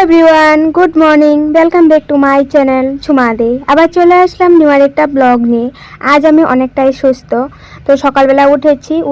Everyone, good morning. Welcome back to my channel Jhumade. আবার চলে আসলাম new একটা ব্লগ নিয়ে। আজ আমি অনেকটাই সুস্থ। তো সকালবেলা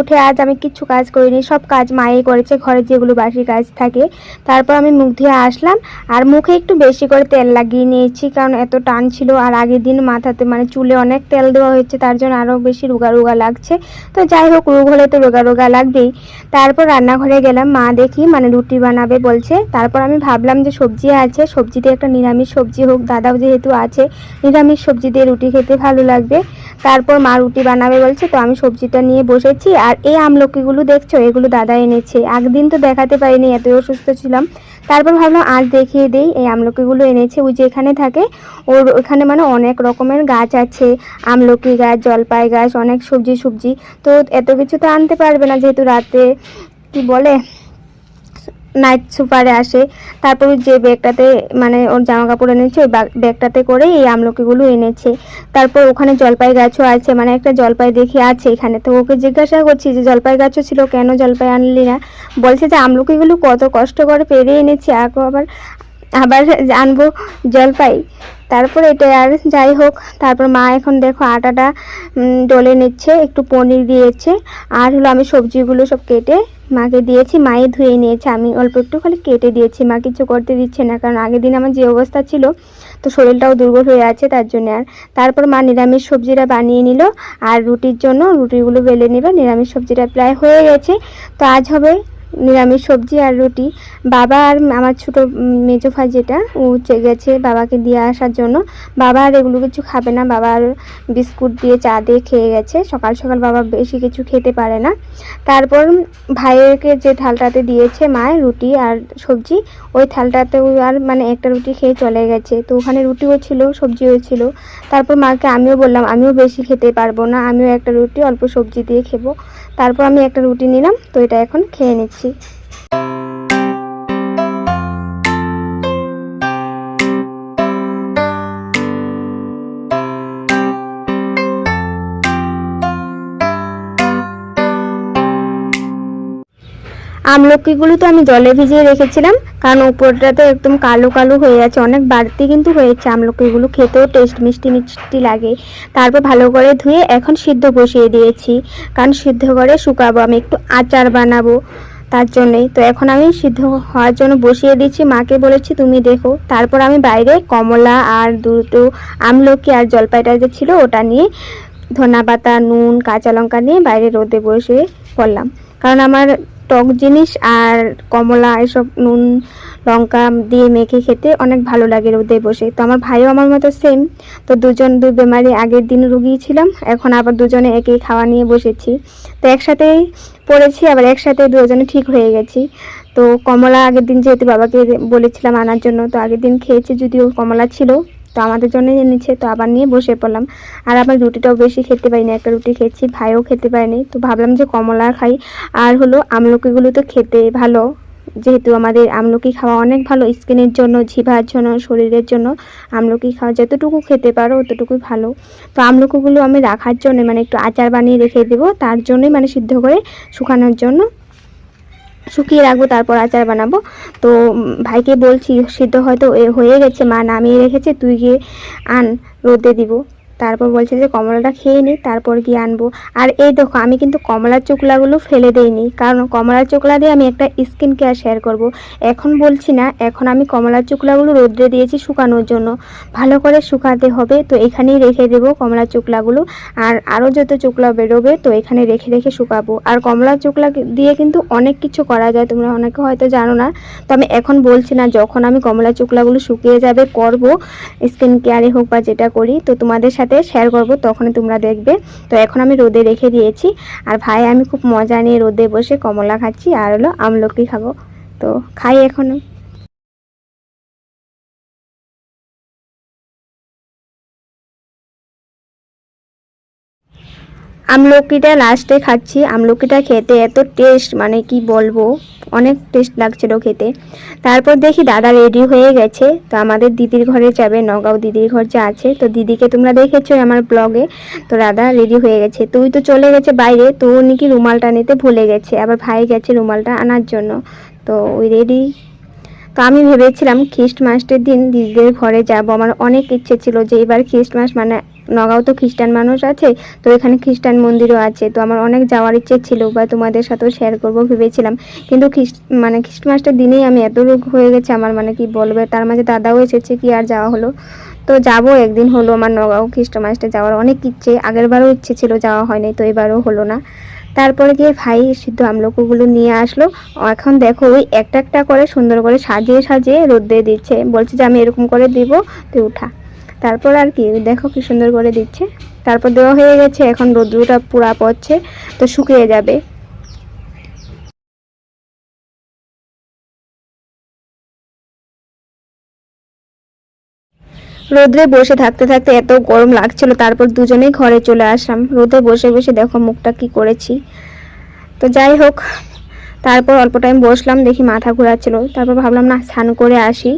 উঠে আজ আমি কিচ্ছু কাজ করিনি, সব কাজ মায়ে করেছে, ঘরের যেগুলো বাসি কাজ থাকে। তারপর আমি মুখ ধুয়ে আসলাম আর মুখে একটু বেশি করে তেল লাগিয়ে নিয়েছি, কারণ এত টান ছিল। আর আগের দিন মাথাতে চুলে অনেক তেল দেওয়া হয়েছে, তার জন্য আরও বেশি রোগা রোগা লাগছে। তো যাই হোক, রোগ হলে তো রোগা রোগা লাগবেই। তারপর রান্নাঘরে গেলাম, মা দেখি রুটি বানাবে বলছে। তারপর আমি ভাবলাম যে সবজি আছে, সবজি দিয়ে একটা নিরামিষ সবজি হোক, দাদাও যেহেতু আছে, নিরামিষ সবজি দিয়ে রুটি খেতে ভালো লাগবে। তারপর মা রুটি বানাবে বলছে, তো আমি সবজিটা নিয়ে বসেছি। আর এই আমলকিগুলো দেখছো, এগুলো দাদা এনেছে। আগদিন তো দেখাতে পারিনি, এত অসুস্থ ছিলাম। তারপর ভাবলাম আজ দেখিয়ে দিই। এই আমলকিগুলো এনেছে, ওই যে এখানে থাকে, ওর ওখানে অনেক রকমের গাছ আছে, আমলকি গাছ, জলপাই গাছ, অনেক সবজি। তো এত কিছু তো আনতে পারবে না, যেহেতু রাতে কি বলে নাইট সুপারে আসে। তারপর যে ব্যাগটাতে ওর জামা কাপড় এনেছে, ওই ব্যাগটাতে করে এই আমলকিগুলো এনেছে। তারপর ওখানে জলপাই গাছও আছে, একটা জলপাই দেখি আছে এখানে। তো ওকে জিজ্ঞাসা করছি যে জলপাই গাছও ছিল, কেন জলপাই আনলি না? বলছে যে আমলকিগুলো কত কষ্ট করে পেরে এনেছি, আবার আনবো জলপাই। তারপর এটা আর যাই হোক। তারপর মা এখন দেখো আটাটা ডলে নিচ্ছে, একটু পনির দিয়েছে। আর আমি সবজিগুলো সব কেটে মাকে দিয়েছি, মায়ে ধুয়ে নিয়েছে, আমি অল্প একটু খালি কেটে দিয়েছি। মা কিছু করতে দিচ্ছে না, কারণ আগের দিন আমার যে অবস্থা ছিল, তো শরীরটাও দুর্বল হয়ে আছে, তার জন্য। আর তারপর মা নিরামিষ সবজিটা বানিয়ে নিল, আর রুটির জন্য রুটিগুলো বেলে নেবে। নিরামিষ সবজিটা প্রায় হয়ে গেছে। তো আজ হবে নিরামিষ সবজি আর রুটি। বাবা আর আমার ছোটো মেজো ভাই যেটা, ও গেছে বাবাকে দিয়ে আসার জন্য। বাবা আর এগুলো কিছু খাবে না, বাবা আর বিস্কুট দিয়ে চা দিয়ে খেয়ে গেছে। সকাল সকাল বাবা বেশি কিছু খেতে পারে না। তারপর ভাইয়েরকে যে থালটাতে দিয়েছে মায়ের রুটি আর সবজি, ওই থালটাতে ও আর একটা রুটি খেয়ে চলে গেছে। তো ওখানে রুটিও ছিল, সবজিও ছিল। তারপর মাকে আমিও বললাম, আমিও বেশি খেতে পারবো না, আমিও একটা রুটি অল্প সবজি দিয়ে খেবো। তারপর আমি একটা রুটি নিলাম, তো এটা এখন খেয়ে নিচ্ছি। আমলকিগুলো তো আমি জলে ভিজিয়ে রেখেছিলাম, কারণ উপরটা তো একদম কালো কালো হয়ে আছে, অনেক বাড়তি কিন্তু হয়েছে। আমলকিগুলো খেতেও মিষ্টি মিষ্টি লাগে। তারপর ভালো করে ধুয়ে এখন সিদ্ধ বসিয়ে দিয়েছি, কারণ সিদ্ধ করে শুকাবো, আমি একটু আচার বানাবো তার জন্যই। তো এখন আমি সিদ্ধ হওয়ার জন্য বসিয়ে দিচ্ছি, মাকে বলেছি তুমি দেখো। তারপর আমি বাইরে কমলা আর দুটো আমলকি আর জলপাইটা যে ছিল ওটা নিয়ে, ধনেপাতা, নুন, কাঁচা লঙ্কা নিয়ে বাইরে রোদে বসে পড়লাম। কারণ আমার টক জিনিস আর কমলা এসব নুন লঙ্কা দিয়ে মেখে খেতে অনেক ভালো লাগে রোদে বসে। তো আমার ভাইও আমার মতো সেম। তো দুই বেমারি, আগের দিন রুগী ছিলাম, এখন আবার দুজনে একই খাওয়া নিয়ে বসেছি। তো একসাথেই পড়েছি, আবার একসাথে দুজনে ঠিক হয়ে গেছি। তো কমলা আগের দিন যেহেতু বাবাকে বলেছিলাম আনার জন্য, তো আগের দিন খেয়েছি, যদিও কমলা ছিল, তো আমাদের জন্য এনেছে। তো আবার নিয়ে বসে পড়লাম। আর আমার রুটিটাও বেশি খেতে পারিনি, একটা রুটি খেয়েছি, ভাইও খেতে পারেনি। তো ভাবলাম যে কমলা খাই। আর আমলকিগুলো তো খেতে ভালো, যেহেতু আমাদের আমলকি খাওয়া অনেক ভালো স্কিনের জন্য, জিভার জন্য, শরীরের জন্য। আমলকি খাওয়া যতটুকু খেতে পারো ততটুকুই ভালো। তো আমলকিগুলো আমি রাখার জন্য একটু আচার বানিয়ে রেখে দেবো, তার জন্যই সিদ্ধ করে শুকানোর জন্য শুকিয়ে রাখবো, তারপর আচার বানাবো। তো ভাইকে বলছি সিদ্ধ হয়তো হয়ে গেছে, মা নামিয়ে রেখেছে, তুই গিয়ে আন, রোদে দিব। তারপর বলছে যে কমলাটা খেয়ে নি, তারপর গিয়ে আনবো। আর এই দেখো, আমি কিন্তু কমলার চোকলাগুলো ফেলে দেইনি, কারণ কমলার চোকলা দিয়ে আমি একটা স্কিন কেয়ার শেয়ার করব। এখন বলছি না, এখন আমি কমলার চোকলাগুলো রোদে দিয়েছি শুকানোর জন্য, ভালো করে শুকাতে হবে। তো এখানেই রেখে দেবো কমলার চোকলাগুলো, আর আরও যত চোকলা বেরোবে তো এখানে রেখে রেখে শুকাবো। আর কমলার চোকলা দিয়ে কিন্তু অনেক কিছু করা যায়, তোমরা অনেকে হয়তো জানো না। তো আমি এখন বলছি না, যখন আমি কমলার চোকলাগুলো শুকিয়ে যাবে, করব স্কিন কেয়ারে হোক বা যেটা করি, তো তোমাদের সাথে শেয়ার করব, তখনই তোমরা দেখবে। তো এখন আমি রোদে রেখে দিয়েছি, আর ভাই আমি খুব মজা নিয়ে রোদে বসে কমলা খাচ্ছি, আর আমলকি খাবো। তো খাই এখন। আমলকিটা লাস্টে খাচ্ছি। আমলকিটা খেতে এত টেস্ট, কি বলবো, অনেক টেস্ট লাগছিল খেতে। তারপর দেখি দাদা রেডি হয়ে গেছে, তো আমাদের দিদির ঘরে যাবে, নগাঁও দিদির ঘর যা আছে। তো দিদিকে তোমরা দেখেছো আমার ব্লগে। তো দাদা রেডি হয়ে গেছে, তুই তো চলে গেছে বাইরে, তো নাকি রুমালটা নিতে ভুলে গেছে, আবার ভাই গেছে রুমালটা আনার জন্য। তো ওই রেডি। তো আমি ভেবেছিলাম খ্রিস্টমাসের দিন দিদিদের ঘরে যাব। আমার অনেক ইচ্ছে ছিল যে এবার খ্রিস্টমাস মানে নগাঁও তো খ্রিস্টান মানুষ আছে, তো এখানে খ্রিস্টান মন্দিরও আছে, তো আমার অনেক যাওয়ার ইচ্ছে ছিল বা তোমাদের সাথেও শেয়ার করব ভেবেছিলাম। কিন্তু খ্রিস্টমাসটার দিনেই আমি এত রোগ হয়ে গেছে আমার, মানে কি বলবে, তার মাঝে দাদাও এসেছে, কি আর যাওয়া হলো। তো যাব একদিন, হলো আমার নগাঁও খ্রিস্টমাসটা যাওয়ার অনেক ইচ্ছে, আগেরবারও ইচ্ছে ছিল, যাওয়া হয়নি, তো এবারও হলো না। তারপরে গিয়ে ভাই সিদ্ধ আমলকিগুলো নিয়ে আসলো। এখন দেখো ওই একটা একটা করে সুন্দর করে সাজিয়ে সাজিয়ে রোদে দিচ্ছে, বলছে যে আমি এরকম করে দিব, তুই উঠা। তারপর আর কি দেখো কি সুন্দর করে দিচ্ছে। তারপর দেওয়া হয়ে গেছে, এখন রোদ্রুটা পুরা পড়ছে, তো শুকিয়ে যাবে। রোদ্রে বসে থাকতে থাকতে এত গরম লাগছিল, তারপর দুজনেই ঘরে চলে আসলাম। রোদে বসে বসে দেখো মুখটা কি করেছি। তো যাই হোক, তারপর অল্প টাইম বসলাম, দেখি মাথা ঘোরাচ্ছিল, তারপর ভাবলাম না স্নান করে আসি।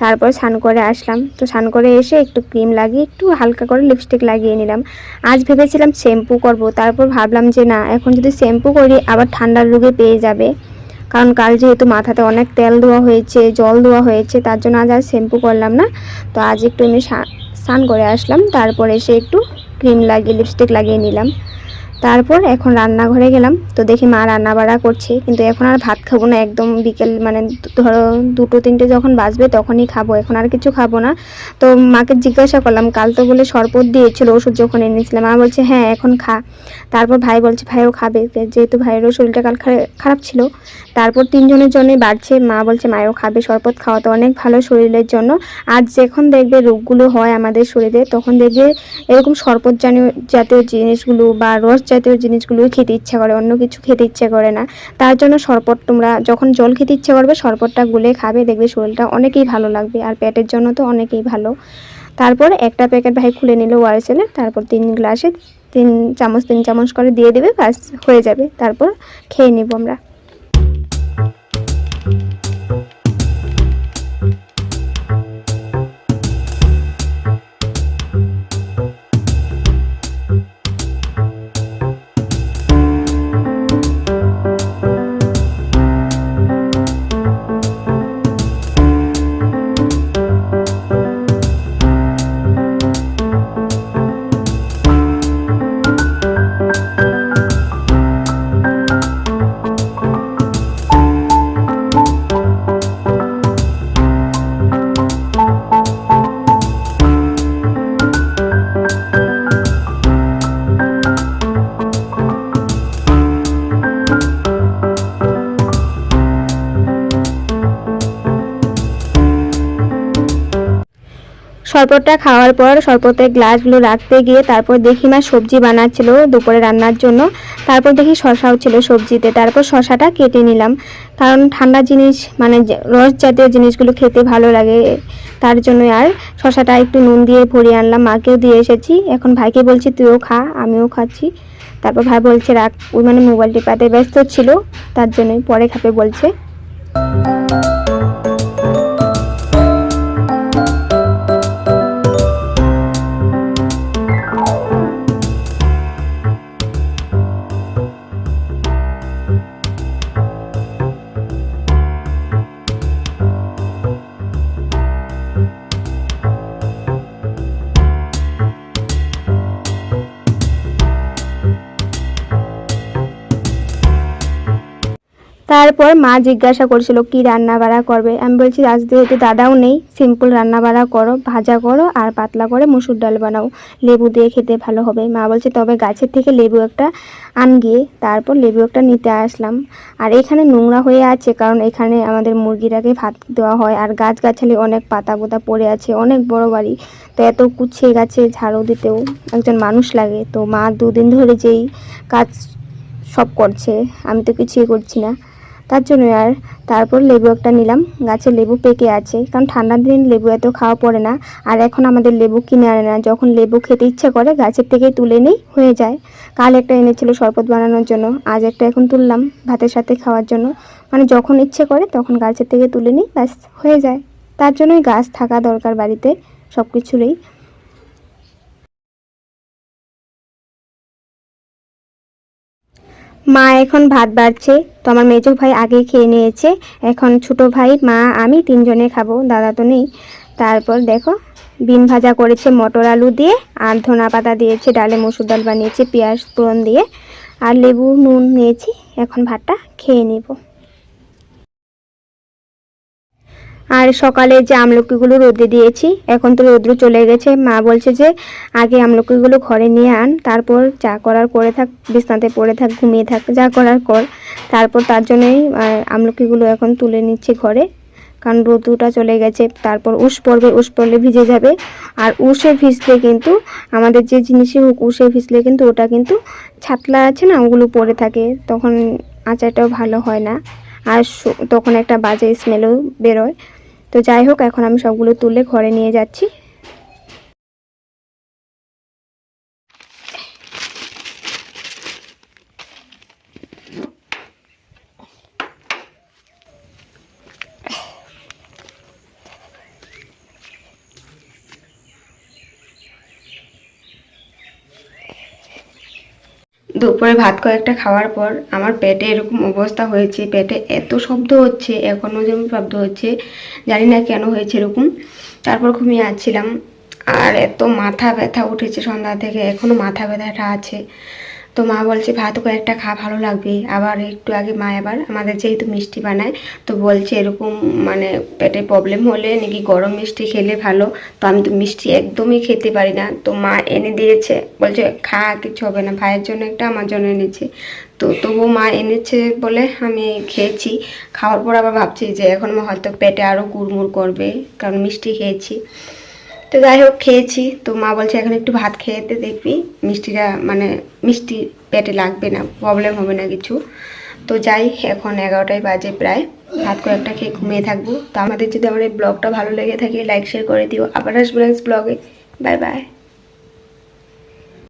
তারপর স্নান করে আসলাম, তো স্নান করে এসে একটু ক্রিম লাগিয়ে একটু হালকা করে লিপস্টিক লাগিয়ে নিলাম। আজ ভেবেছিলাম শ্যাম্পু করব, তারপর ভাবলাম যে না, এখন যদি শ্যাম্পু করি আবার ঠান্ডার রোগে পেয়ে যাবে, কারণ কাল যেহেতু মাথাতে অনেক তেল দেওয়া হয়েছে, জল দেওয়া হয়েছে, তার জন্য আজ আর শ্যাম্পু করলাম না। তো আজ একটু এমনি স্নান করে আসলাম, তারপর এসে একটু ক্রিম লাগিয়ে লিপস্টিক লাগিয়ে নিলাম। তারপর এখন রান্নাঘরে গেলাম, তো দেখি মা রান্না বাড়া করছে, কিন্তু এখন আর ভাত খাবো না, একদম বিকেল মানে ধরো 2-3টে যখন বাজবে তখনই খাবো, এখন আর কিছু খাবো না। তো মাকে জিজ্ঞাসা করলাম, কাল তো বলে শরবত দিয়েছিল ওষুধ যখন এনেছিলাম, মা বলছে হ্যাঁ এখন খা। তারপর ভাই বলছে ভাইও খাবে, যেহেতু ভাইয়েরও শরীরটা কাল খারাপ ছিল। তারপর তিনজনের জন্যই বাড়ছে, মা বলছে মায়েও খাবে, শরবত খাওয়া তো অনেক ভালো শরীরের জন্য। আর যখন দেখবে রোগগুলো হয় আমাদের শরীরে, তখন দেখবে এরকম শরবত জাতীয় জিনিসগুলো বা রস জাতীয় জিনিসগুলো খেতে ইচ্ছা করে, অন্য কিছু খেতে ইচ্ছা করে না। তার জন্য শরবত, তোমরা যখন জল খেতে ইচ্ছা করবে শরবতটা গুলে খাবে, দেখবে শরীরটা অনেকেই ভালো লাগবে, আর পেটের জন্য তো অনেকেই ভালো। তারপর একটা প্যাকেট ভাই খুলে নিল ওয়ারেসেলের, তারপর 3 গ্লাসে 3 চামচ করে দিয়ে দেবে, ব্যাস হয়ে যাবে, তারপর খেয়ে নিব আমরা। শরবতটা খাওয়ার পর শরবতের গ্লাসগুলো রাখতে গিয়ে তারপর দেখি মা সবজি বানাচ্ছিল দুপুরে রান্নার জন্য। তারপর দেখি শশাও ছিল সবজিতে, তারপর শশাটা কেটে নিলাম, কারণ ঠান্ডা জিনিস মানে রস জাতীয় জিনিসগুলো খেতে ভালো লাগে, তার জন্য আর শশাটা একটু নুন দিয়ে ভরিয়ে আনলাম, মাকেও দিয়ে এসেছি। এখন ভাইকে বলছি তুইও খা, আমিও খাচ্ছি। তারপর ভাই বলছে রাখ, ওই মানে মোবাইল টিপাতে ব্যস্ত ছিল, তার জন্যই পরে খাবে বলছে। তারপর মা জিজ্ঞাসা করছিল কি রান্না বাড়া করবে, আমি বলছি আজ যেহেতু দাদাও নেই, সিম্পল রান্না বাড়া করো, ভাজা করো আর পাতলা করে মুসুর ডাল বানাও, লেবু দিয়ে খেতে ভালো হবে। মা বলছে তবে গাছের থেকে লেবু একটা আন গিয়ে, তারপর লেবু একটা নিতে আসলাম। আর এখানে নোংরা হয়ে আছে, কারণ এখানে আমাদের মুরগিটাকে ভাত দেওয়া হয়, আর গাছগাছালি অনেক পাতা পোতা পড়ে আছে, অনেক বড় বাড়ি, তো এত কুচিয়ে গাছে ঝাড়ু দিতেও একজন মানুষ লাগে। তো মা 2 দিন ধরে যেই কাজ সব করছে, আমি তো কিছুই করছি না, তার জন্য। আর তারপর লেবু একটা নিলাম, গাছে লেবু পেকে আছে, কারণ ঠান্ডার দিন লেবু এত খাওয়া পড়ে না, আর এখন আমাদের লেবু কিনে আনে না, যখন লেবু খেতে ইচ্ছে করে গাছের থেকে তুলে নেই, হয়ে যায়। কাল একটা এনেছিল শরবত বানানোর জন্য, আজ একটা এখন তুললাম ভাতের সাথে খাওয়ার জন্য, মানে যখন ইচ্ছে করে তখন গাছের থেকে তুলে নিই, ব্যাস হয়ে যায়। তার জন্যই গাছ থাকা দরকার বাড়িতে সব কিছুরই। মা এখন ভাত বাড়ছে, তো আমার মেজো ভাই আগেই খেয়ে নিয়েছে। এখন ছোট ভাই, মা, আমি তিনজনে খাবো, দাদা তো নেই। তারপর দেখো বিন ভাজা করেছে মটর আলু দিয়ে, আর ধনা পাতা দিয়েছে, ডালে মসুর ডাল বানিয়েছে পেঁয়াজ ফোড়ন দিয়ে, আর লেবু নুন নিয়েছি। এখন ভাতটা খেয়ে নিব। আর সকালে যে আমলকিগুলো রোদে দিয়েছি, এখন তো রোদ্র চলে গেছে। মা বলছে যে আগে আমলকিগুলো ঘরে নিয়ে আন, তারপর যা করার করে থাক, বিছনাতে পড়ে থাক, ঘুমিয়ে থাক, যা করার কর। তারপর তার জন্যই আমলকিগুলো এখন তুলে নিচ্ছি ঘরে, কারণ রোদ্রটা চলে গেছে। তারপর উস পড়বে, উস পড়লে ভিজে যাবে। আর উসে ভিজলে কিন্তু, আমাদের যে জিনিসই হোক উসে ভিজলে কিন্তু ওটা কিন্তু ছাতলা আছে না, ওগুলো পড়ে থাকে, তখন আচারটাও ভালো হয় না। আর তখন একটা বাজে স্মেলও বেরোয়। তো যাই হোক, এখন আমি সবগুলো তুলে ঘরে নিয়ে যাচ্ছি। দুপুরে ভাত কয়েকটা খাওয়ার পর আমার পেটে এরকম অবস্থা হয়েছে, পেটে এত শব্দ হচ্ছে, এখনও যেমন শব্দ হচ্ছে, জানি না কেন হয়েছে এরকম। তারপর ঘুমিয়ে আসছিলাম, আর এত মাথা ব্যথা উঠেছে সন্ধ্যা থেকে, এখনও মাথা ব্যথাটা আছে। তো মা বলছে ভাত কয়েকটা খা, ভালো লাগবে। আবার একটু আগে মা আবার আমাদের যেহেতু মিষ্টি বানায়, তো বলছে এরকম মানে পেটে প্রবলেম হলে নাকি গরম মিষ্টি খেলে ভালো। তো আমি তো মিষ্টি একদমই খেতে পারি না, তো মা এনে দিয়েছে, বলছে খা, কিছু হবে না। ভাইয়ের জন্য একটা, আমার জন্য এনেছে। তো তবু মা এনেছে বলে আমি খেয়েছি। খাওয়ার পর আবার ভাবছি যে এখন হয়তো পেটে আরও গুড়মুড় করবে, কারণ মিষ্টি খেয়েছি। তো যাই হোক, খেয়েছি। তো মা বলছে এখন একটু ভাত খেয়েতে দেখবি মিষ্টিটা, মানে মিষ্টি পেটে লাগবে না, প্রবলেম হবে না কিছু। তো যাই, এখন 11টাই বাজে প্রায়। ভাত কয়েকটা খেয়ে ঘুমিয়ে থাকবো। তো আমাদের যদি আমার এই ব্লগটা ভালো লেগে থাকে, লাইক শেয়ার করে দিও। আবার আসবো নেক্সট ব্লগে। Bye bye.